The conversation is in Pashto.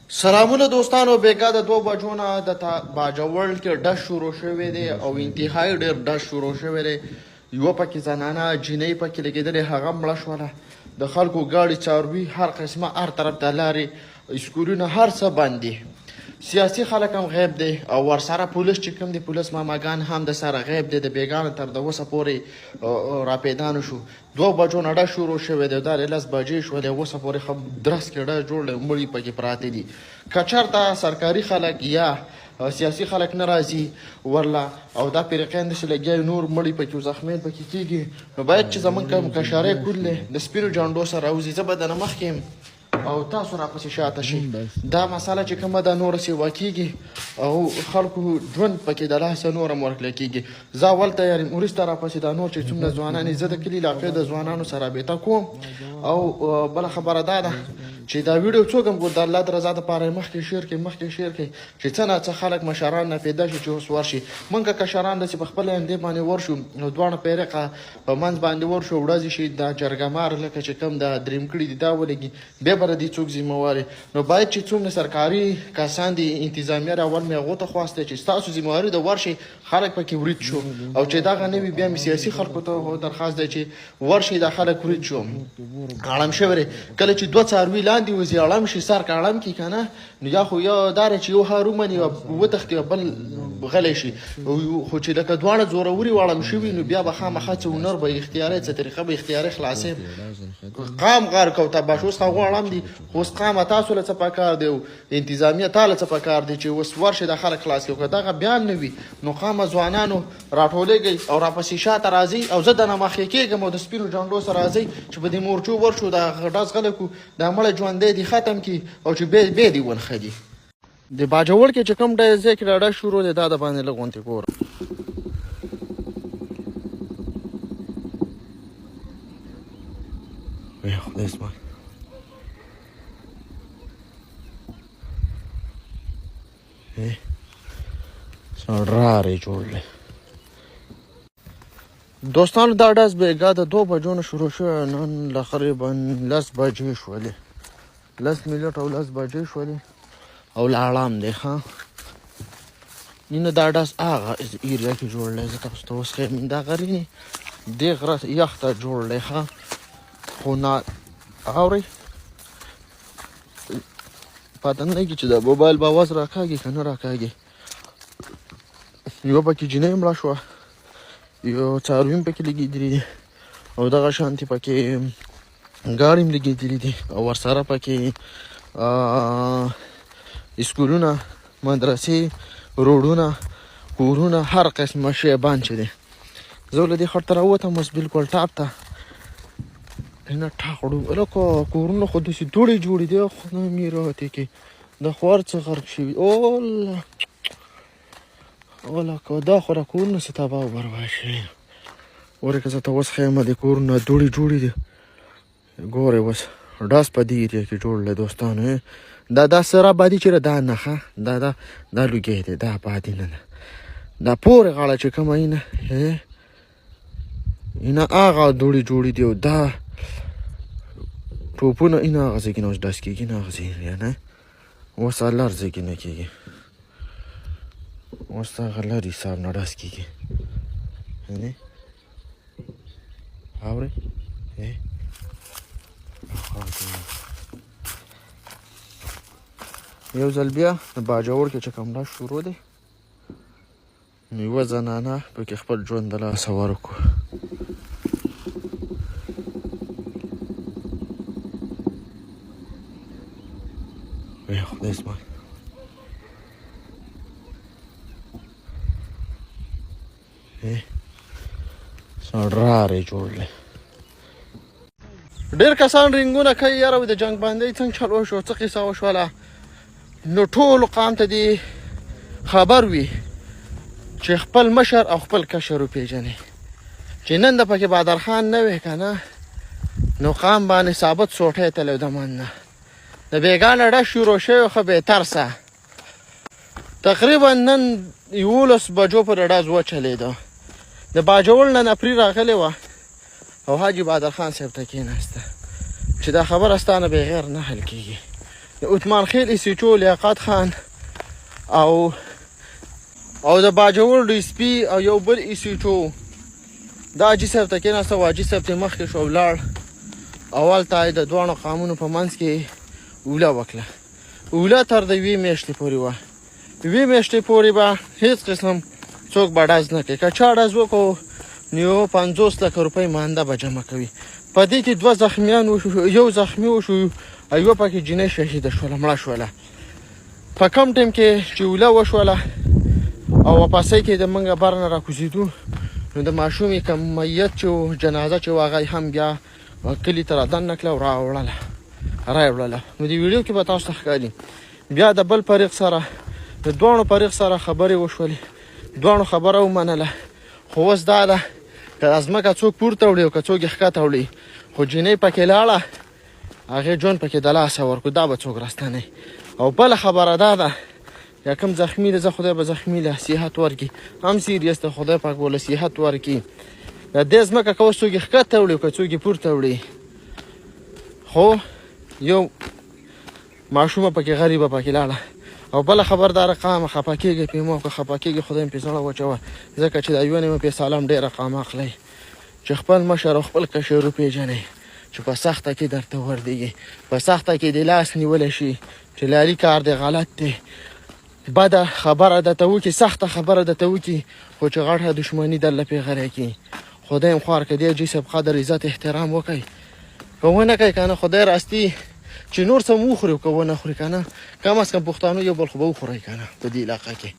سلامونه دوستانو بیګا د 2 بجو نه د باجوړ کې ډش شروع شوی دی او انتهایی ډېر ډش شروع شوی دی. یوه پکې زنانه جینۍ پکې لګېدلې هغه مړه شوله. د خلکو ګاډي څاروي هر قسمه هر طرف ته لارې اسکولونه هر څه بند دي. سیاسي خلک هم غیب دی او ورسره پولیس چې کوم دی پولیس ماماګان هم د سره غیب دی. د بیګانو تر د اوسه پورې راپیدانو شو. 2 بجو نه ډش شروع شوی دی. دا 10 بجې شولې اوسه پورې درس کې ډش جوړ مړي پکې پراته دي. که چېرته سرکاري خلک یا سیاسي خلک نه راځي ورله او دا پیرقین داسې لګیا نور مړي پکې زخمیان پکې کېږي، نو باید چې زمونږ کوم کشارۍ کلې د سپینو جانډو سره راوځي. زه به دنه مخکې یم او تاسو راپسې شاته شئ. دا مسله چې کومه ده نوره سیوا کېږي او خلکو ژوند پکې د لاسه نور هم ورکړی کېږي. زه اول تیار یم، وروسته راپسې دا نور چې څومره ځوانان زه د کلي علاقې د ځوانانو سره رابطه کوم. او بله خبره دا ده چې دا ویډیو څوک هم ګور د الله د رضا دپاره مخکې شیر کړئ چې څه نه څه خلک مشران نه پیدا شي چې اوس ورشي. موږ کشران داسې په خپله همدې باندې ورشو نو دواړه پیرقه په منځ باندې ورشو ورځې شي دا جرګمار لکه چې کوم دا دریم کړي دي دا ولګي بیا به د دې څوک ذمهوار نو باید چې څومره سرکاري کسان دي انتظامیه راول مې هغو ته خواست دی چې ستاسو ذمهواري د ورشي خلک پکې ورید شو او چې دغه نه وي بیا مې سیاسي خلکو ته درخواست دی چې ورشي دا خلک ورید شو. اړم شوی کله چې 2 څاروي لاندې وځي اړم شي سر که اړم کي که نه نو یا خو یو دا دی چې یو هار ومني وتښتي او بل غلی شي. خو چې لکه دواړه زوروري واړم شوي نو بیا به خامخا څه هنر به اختیاري څه طریقه به اختیاري خلاصې قام غار کو تباش. اوس هغو اړم دي خو اوس قامه تاسو له څه پکار دی او انتظامیه تا له څه پکار دی چې اوس ورشي د خلک خلاص کړي. که دغه بیان نه وي نو قامه ځوانانو راټولېږئ او راپسې شاته راځئ او زه دنه مخکې کېږم او د سپینو جانډو سره راځئ چې په دې مورچو ورشو دا ډز خلکو دا مړه ژوندی دي ختم کړي او چې بیا دې ونښه دي. د باجوړ کې چې کوم ځای کې ډاډه شروع دی دا د باندې لږ غونتې ګوره. یا خدای زما سړرارې جوړ دی. دوستانو دا ډز بیګا د 2 بجو نه شروع شوی نن تقریبا 10 بجې شولې 10 منټ او 10 بجې شولې او لاړام دی ښه اینه دا ډز هغه ایریا کې جوړلی. زه تاسو ته اوس ښیم دا غرینې دې غره یخ ته جوړلی ښه خو نه اورئ پته نه لګي چې دا موبایل به اواز راکاږي که نه راکاږي. یوه پکې جینۍ مړه شوه یو څاروي هم پکې لګېدلي دي او دغه شانتې پکې ګاډي هم لګېدلي دي او ورسره پکې اسکولونه مدرسې روډونه کورونه هر قسمه شیبان چې دی. زه له دې خټ ته راووتم اوس بلکل ټاپ ته نه ټاقړو لکه کورونه خو داسې دوړې جوړې دي خدای مې راوتې کې د خوار څه غرق شوي اوله که دا خو را کورونه څه تباه و برباد شوي. ګورې که زه ته اوس ښیم د کورونه دوړې جوړې دي ګورې اوس ډز په دې ایریا کې جوړلی دوستانو. دا سره بادي چې دا نه ښه دا لوګی دی دا بادي نه ده دا پورې غاړه چې کومه اینه هغه دوړې جوړې دي او دا ټوپونه اینه هغه ځای کې نه اوس ډز کېږي نه هغه ځای نه اوس هغه ځای کې نه کېږي اوس هغه لرې حساب نه ډز کېږي اورئ یو ځل بیا د باجوړ کې چې کوم ډز شروع دی نو یوه زنانه پکې خپل ژوند د لاسه ورکړو. یا خدای زما سړرارې جوړ دی. ډېر کسان رنګونه کوي یاره د جنګ بندۍ څنګه چلو شو څه قصه وشوله نو ټول قام ته دې خبر وي چې خپل مشر او خپل کشر وپېژني چې نن د پکې بادرخان نه وی که نه نو قام باندې ثابت سوټی تلی د من نه د بیګانه ډز شروع شوی خو بهترسه تقریبا نن 11 بجو پورې ډز وچلېده. د باجوړ نه نفري راغلې وه او حاجي بادرخان صاحب ته کېناسته چې دا خبره ستانه بغیر نه حل کېږي عثمان خیل ایسیچو لیاقت خان او د باجوړ ډي سپي او یو بل ایسیچو دا حاجي صاحب ته کېناسته و. حاجي صاحب ته مخکې شو ولاړ. اول ته د دواړو قامونو په منځ کې اوله وکړه. اوله تر د 2 میاشتې پورې وه. 2 میاشتې پورې به هېڅ قسم څوک به ډز نه کوي. که چا ډز وکړو نو 50 لکه روپۍ مانده به جمع کوي. په دې کې 2 زخمیان وشو، یو زخمي وشو، یوه پکې جنۍ شهیده شوله، مړه شوله. په کم ټایم کې چې اوله وشوله او واپسۍ کې د موږ بر نه راکوزېدو نو د ماشومې کوم میت چې و، جنازه چې و، هغه هم بیا کلي ته رادننه کړه او راوړله. نو د ویډیو کې به تاسو ته ښکاري. بیا د بل فریق سره، د دواړو فریق سره خبرې وشولې، دواړو خبره ومنله. خو اوس دا ده که ځمکه څوک پورته وړي او که څوک یې ښکته وړي، خو جنۍ پکې لاړه، هغې ژوند پکې د لاسه ورکړو، دا به څوک راستنوي. او بله خبره دا ده یا کوم زخمي دی، زه خدای به زخمي له صحت ورکړي، هم سیریس ته خدای پاک به له صحت ورکړي. د دې ځمکه که اوس څوک یې ښکته وړي او که څوک یې پورته وړي، خو یو ماشومه پکې غریبه پکې لاړه. او بله خبردار قام خفه کېږي پې مو، که خفه کېږي خدای مې پې زړه وچوه، ځکه چې د یوه نیمه پې سلام ډېره قام اخلی چې خپل مشر او خپل کشر وپېژنئ چې په سخته کې درته وردېږي، په سخته کې د لاس نیولی شي چې لالي کار دی غلط دی، بده خبره درته وکړي، سخته خبره درته وکړي، خو چې غټه دښمني درله پې غری کړي. خدای م خوار که دی حاجي صاحب قدر عزت احترام وکړئ. که ونه کوئ که نه خدای راستي چې نور څه مو وخوري او که ونه خوري که نه، کم از کم پښتانه یو بل خو به وخورئ که نه په دې علاقه کې.